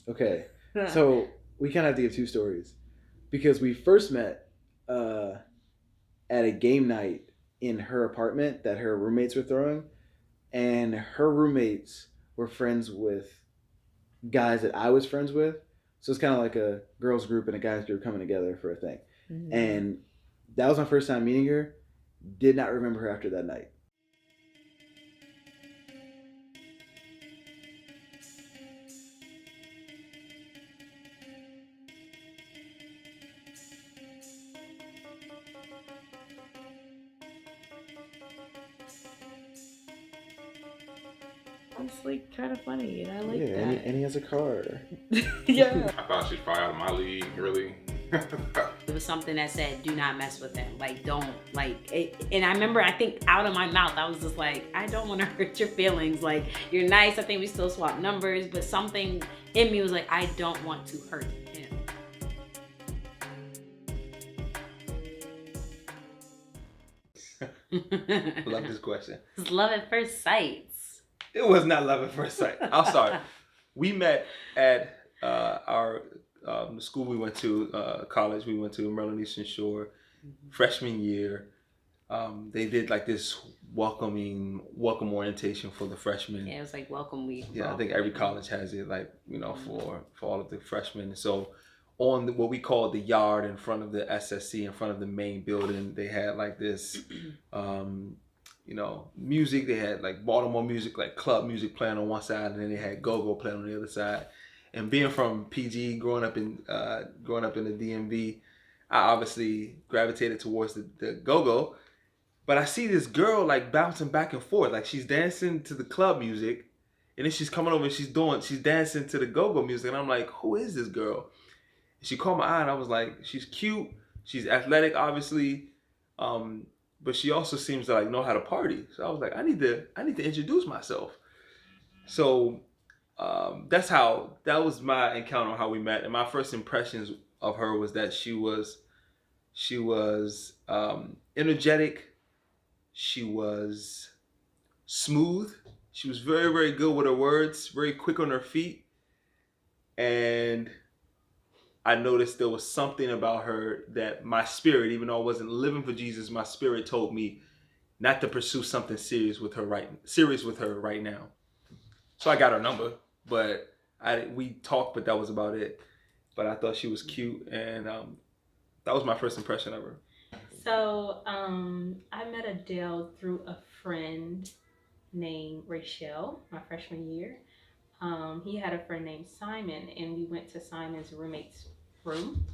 Okay. So we kind of have to give two stories because we first met uh, at a game night in her apartment that her roommates were throwing, and her roommates were friends with guys that I was friends with. So it's kind of like a girls group and a guys group coming together for a thing. And that was my first time meeting her. Did not remember her after that night. It's like kind of funny, and I like Yeah, that. and he has a car. Yeah. I thought she's probably out of my league, really. It was something that said, "Do not mess with him. Like, don't like." It, and I remember, I think out of my mouth, I was just like, "I don't want to hurt your feelings. Like, you're nice. I think we still swap numbers, but something in me was like, I don't want to hurt him." Love this question. It's love at first sight. It was not love at first sight. I'll start. We met at our the school we went to, college we went to, Maryland Eastern Shore, freshman year. They did like this welcome orientation for the freshmen. Yeah, it was like welcome week. Yeah, I think every college has it, like, for all of the freshmen. So on what we call the yard in front of the SSC, in front of the main building, they had like this, music. They had like Baltimore music, like club music playing on one side, and then they had go-go playing on the other side. And being from PG, growing up in the DMV, I obviously gravitated towards the go-go. But I see this girl like bouncing back and forth, like she's dancing to the club music, and then she's coming over and she's dancing to the go-go music, and I'm like, who is this girl? And she caught my eye, and I was like, she's cute, she's athletic, obviously, but she also seems to like know how to party. So I was like, I need to introduce myself. So that was my encounter on how we met, and my first impressions of her was that she was energetic. She was smooth. She was very, very good with her words, very quick on her feet. And I noticed there was something about her that my spirit, even though I wasn't living for Jesus, my spirit told me not to pursue something serious with her right now. So I got her number, but we talked, but that was about it. But I thought she was cute, and that was my first impression of her. So I met Adele through a friend named Rachel, my freshman year. He had a friend named Simon, and we went to Simon's roommate's room.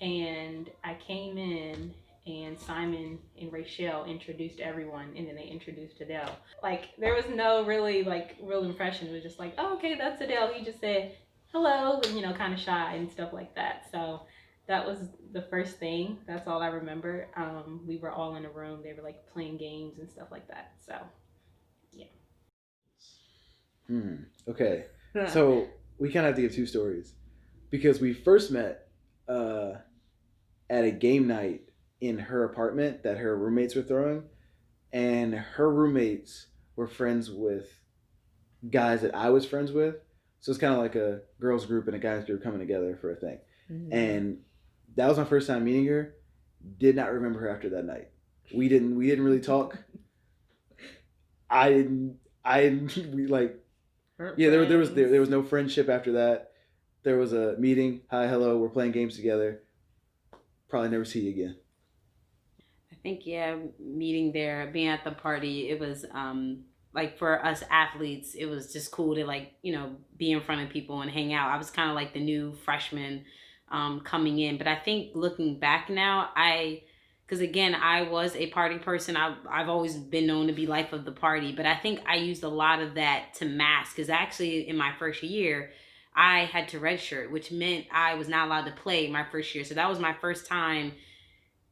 And I came in, and Simon and Rachel introduced everyone, and then they introduced Adele. Like, there was no really, like, real impression. It was just like, oh, okay, that's Adele. He just said hello, and, kind of shy and stuff like that. So that was the first thing. That's all I remember. We were all in a room. They were like playing games and stuff like that. So, yeah. Okay. So we kind of have to give two stories because we first met at a game night in her apartment that her roommates were throwing, and her roommates were friends with guys that I was friends with. So it's kind of like a girls group and a guys group coming together for a thing. And that was my first time meeting her. Did not remember her after that night. We didn't really talk. We like, yeah, there was no friendship after that. There was a meeting. Hi, hello, we're playing games together. Probably never see you again. I think, yeah, meeting there, being at the party, it was like for us athletes, it was just cool to like, be in front of people and hang out. I was kind of like the new freshman coming in. But I think looking back now, because again, I was a party person. I've always been known to be life of the party, but I think I used a lot of that to mask, because actually in my first year, I had to redshirt, which meant I was not allowed to play my first year. So that was my first time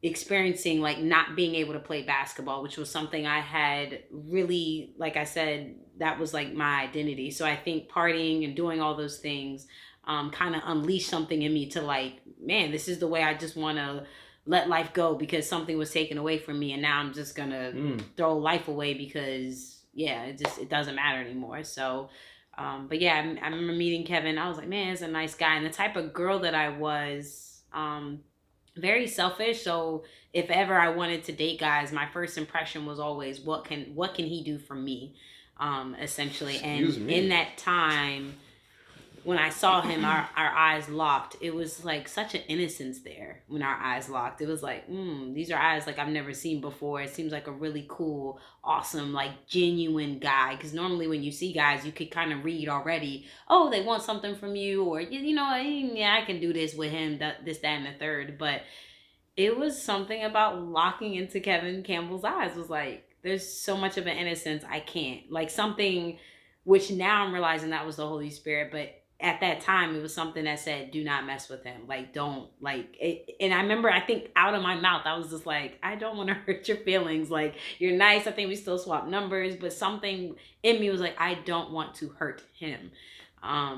experiencing like not being able to play basketball, which was something I had really, like I said, that was like my identity. So I think partying and doing all those things kind of unleashed something in me to like, man, this is the way I just want to let life go, because something was taken away from me, and now I'm just gonna throw life away because it doesn't matter anymore. So But yeah, I remember meeting Kevin. I was like, man, he's a nice guy. And the type of girl that I was, very selfish. So if ever I wanted to date guys, my first impression was always, what can he do for me, essentially. Excuse And me. in that time, when I saw him, our eyes locked. It was like such an innocence there when our eyes locked. It was like, these are eyes like I've never seen before. It seems like a really cool, awesome, like genuine guy. Because normally when you see guys, you could kind of read already, oh, they want something from you, or, yeah, I can do this with him, this, that, and the third. But it was something about locking into Kevin Campbell's eyes. It was like, there's so much of an innocence. I can't. Like something, which now I'm realizing that was the Holy Spirit, but at that time it was something that said, do not mess with him. Like, don't, like it. And I remember, I think out of my mouth, I was just like, I don't want to hurt your feelings. Like, you're nice. I think we still swap numbers, but something in me was like, I don't want to hurt him.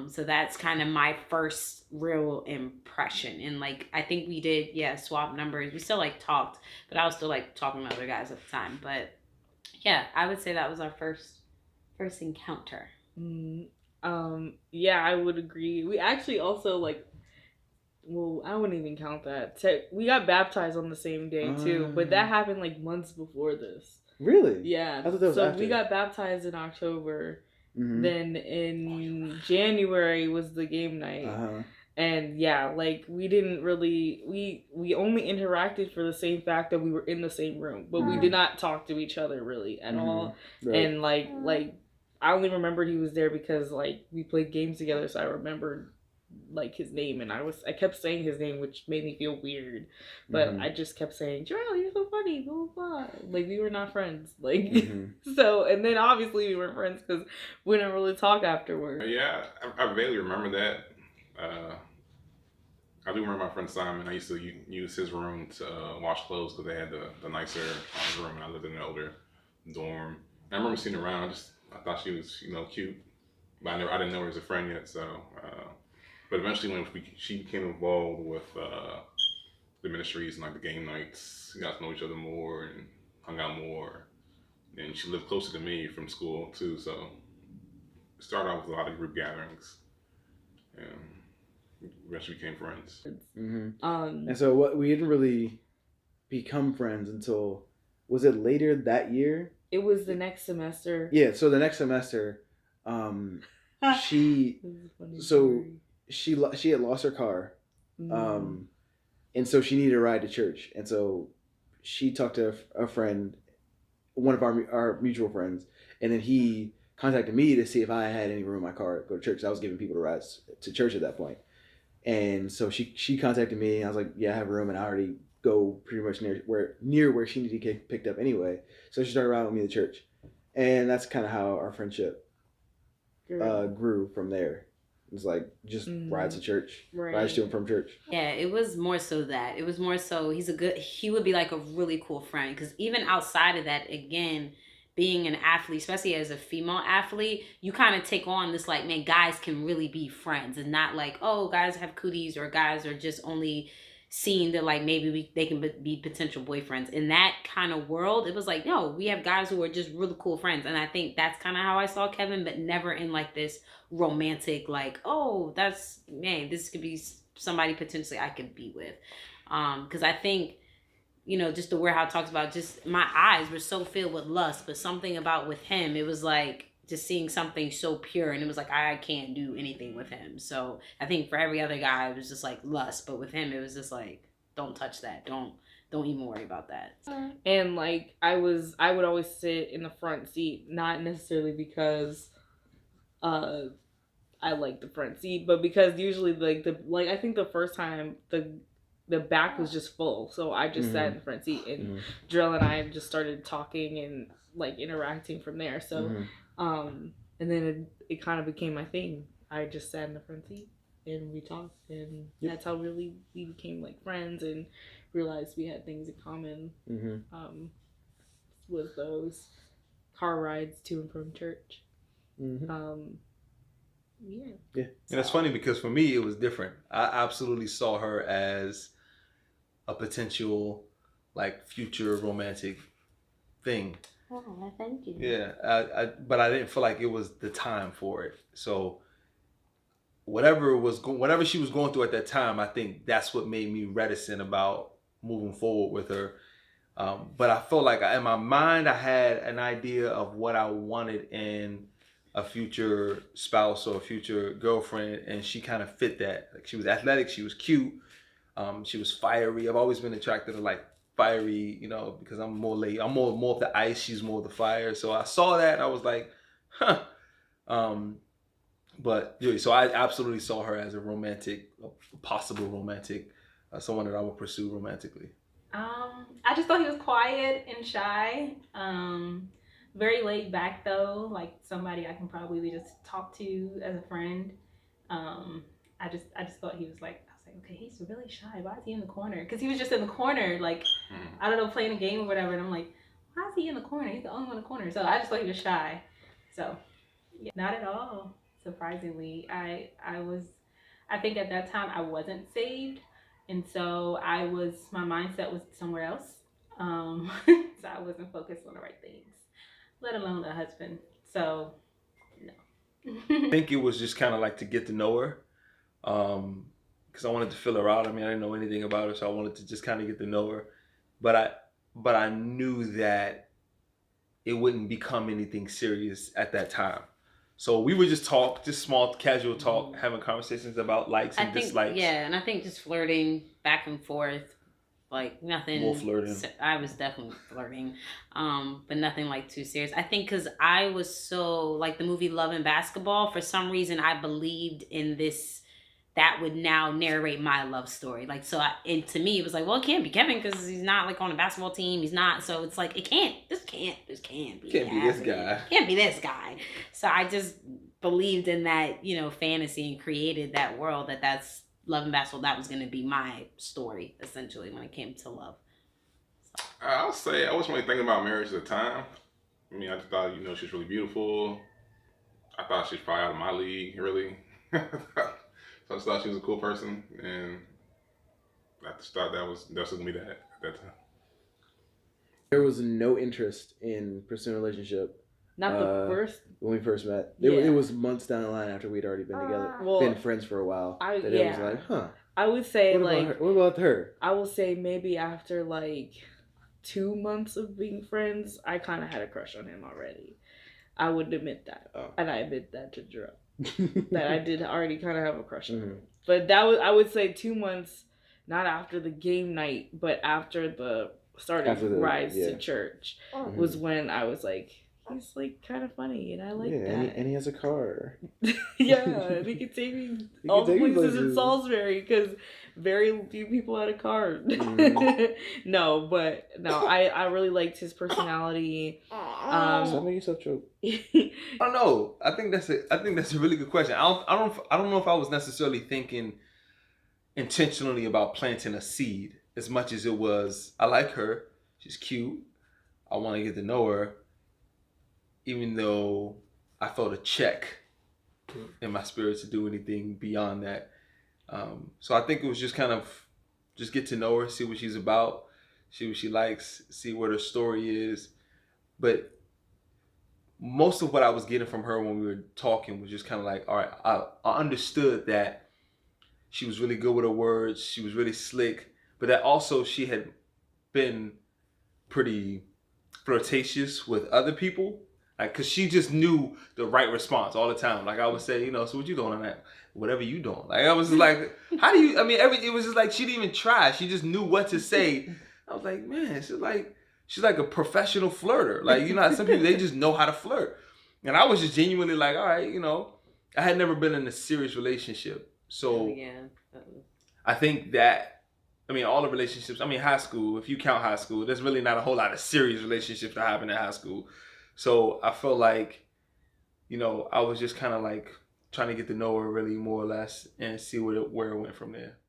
So that's kind of my first real impression. And like, I think we did, swap numbers. We still like talked, but I was still like talking to other guys at the time. But yeah, I would say that was our first encounter. Yeah, I would agree. We actually also like, well, I wouldn't even count that. We got baptized on the same day too, but that happened like months before this. Really? Yeah. I thought that was after. We got baptized in October. Mm-hmm. Then in January was the game night. And yeah, like we didn't really, we only interacted for the same fact that we were in the same room, but we did not talk to each other really at all. Right. And like I only remembered he was there because like we played games together, so I remembered like his name, and I kept saying his name, which made me feel weird, but I just kept saying, Jarrell, you're so funny, blah blah blah. Like we were not friends, like so, and then obviously we weren't friends because we didn't really talk afterwards. Yeah, I vaguely remember that. I do remember my friend Simon. I used to use his room to wash clothes because they had the nicer room, and I lived in an older dorm. And I remember seeing her around. I thought she was cute, but I didn't know her as a friend yet. So. But eventually, when she became involved with the ministries and like the game nights, we got to know each other more and hung out more. And she lived closer to me from school too, so it started out with a lot of group gatherings, and eventually became friends. And so we didn't really become friends until, was it later that year? It was the next semester. Yeah, so the next semester, she had lost her car, and so she needed a ride to church, and so she talked to a friend, one of our mutual friends, and then he contacted me to see if I had any room in my car to go to church. I was giving people rides to church at that point, and so she contacted me, and I was like, yeah, I have a room, and I already go pretty much near where she needed to get picked up anyway. So she started riding with me to church, and that's kind of how our friendship grew from there. It was like just rides to church, rides to and from church. Yeah, it was more so that. It was more so he would be like a really cool friend. Because even outside of that, again, being an athlete, especially as a female athlete, you kind of take on this like, man, guys can really be friends. And not like, oh, guys have cooties or guys are just only seen that like maybe they can be potential boyfriends. In that kind of world, it was like, no, we have guys who are just really cool friends. And I think that's kind of how I saw Kevin, but never in like this romantic, like, oh, that's, man, this could be somebody potentially I could be with. Because I think, just the word how it talks about, just my eyes were so filled with lust, but something about with him, it was like just seeing something so pure, and it was like I can't do anything with him. So I think for every other guy, it was just like lust, but with him, it was just like, don't touch that, don't even worry about that. And like I would always sit in the front seat, not necessarily because I like the front seat, but because usually I think the first time the back was just full, so I just sat in the front seat, and Drill and I just started talking and like interacting from there. So and then it kind of became my thing. I just sat in the front seat and we talked, and that's how really we became like friends and realized we had things in common. With those car rides to and from church. Yeah. And it's funny because for me it was different. I absolutely saw her as a potential like future romantic thing. Oh, thank you. Yeah, but I didn't feel like it was the time for it. So whatever she was going through at that time, I think that's what made me reticent about moving forward with her. But I felt like in my mind, I had an idea of what I wanted in a future spouse or a future girlfriend, and she kind of fit that. Like, she was athletic, she was cute, she was fiery. I've always been attracted to like fiery, because I'm more late. I'm more of the ice. She's more of the fire. So I saw that and I was like, huh. But yeah, so I absolutely saw her as a romantic, a possible romantic, someone that I would pursue romantically. I just thought he was quiet and shy. Very laid back though, like somebody I can probably just talk to as a friend. I just thought he was like, I was like, okay, he's really shy. Why is he in the corner? Because he was just in the corner, like, I don't know, playing a game or whatever. And I'm like, why is he in the corner? He's the only one in the corner. So I just thought he was shy. So yeah, not at all. Surprisingly, I think at that time I wasn't saved, and so my mindset was somewhere else. So I wasn't focused on the right things, let alone a husband. So no. I think it was just kind of like to get to know her, because I wanted to fill her out. I mean, I didn't know anything about her, so I wanted to just kind of get to know her. But I knew that it wouldn't become anything serious at that time. So we would just talk, just small casual talk, having conversations about likes and dislikes. Yeah, and I think just flirting back and forth, like nothing. More flirting. I was definitely flirting, but nothing like too serious. I think because I was so, like the movie Love and Basketball, for some reason I believed in this, that would now narrate my love story. Like, so and to me, it was like, well, it can't be Kevin because he's not like on a basketball team. He's not. So it's like, this can't be this guy. Can't be this guy. So I just believed in that, fantasy, and created that world that's Love and Basketball. That was going to be my story, essentially, when it came to love. So. I'll say I wasn't really thinking about marriage at the time. I mean, I just thought, she's really beautiful. I thought she's probably out of my league, really. So I just thought she was a cool person, and I just thought that was gonna be that at that time. There was no interest in pursuing a relationship. Not the first. When we first met, it was months down the line after we'd already been together, been friends for a while. It was like, huh. I would say what about her? I will say maybe after like 2 months of being friends, I kind of had a crush on him already. I would admit that, and I admit that to Drew. That I did already kind of have a crush on him. But that was, I would say, 2 months, not after the game night, but after the rise to church, was when I was like, he's like kind of funny, and I like that. And he has a car. Yeah, and he can take me all the places in Salisbury because very few people had a car. No, I really liked his personality. Stop making yourself choke. I don't know. I think that's a really good question. I don't know if I was necessarily thinking intentionally about planting a seed as much as it was, I like her, she's cute, I want to get to know her, even though I felt a check in my spirit to do anything beyond that. So I think it was just kind of just get to know her, see what she's about, see what she likes, see what her story is. But most of what I was getting from her when we were talking was just kind of like, all right, I understood that she was really good with her words, she was really slick, but that also she had been pretty flirtatious with other people. Like, cause she just knew the right response all the time. Like I would say, so what you doing on that? Whatever you doing. Like I was just like, how do you? I mean, it was just like she didn't even try. She just knew what to say. I was like, man, she's like a professional flirter. Like some people they just know how to flirt. And I was just genuinely like, all right, I had never been in a serious relationship, so I think that. I mean, all the relationships. I mean, high school. If you count high school, there's really not a whole lot of serious relationships that happen in high school. So I felt like, I was just kind of like trying to get to know her really more or less and see where it went from there.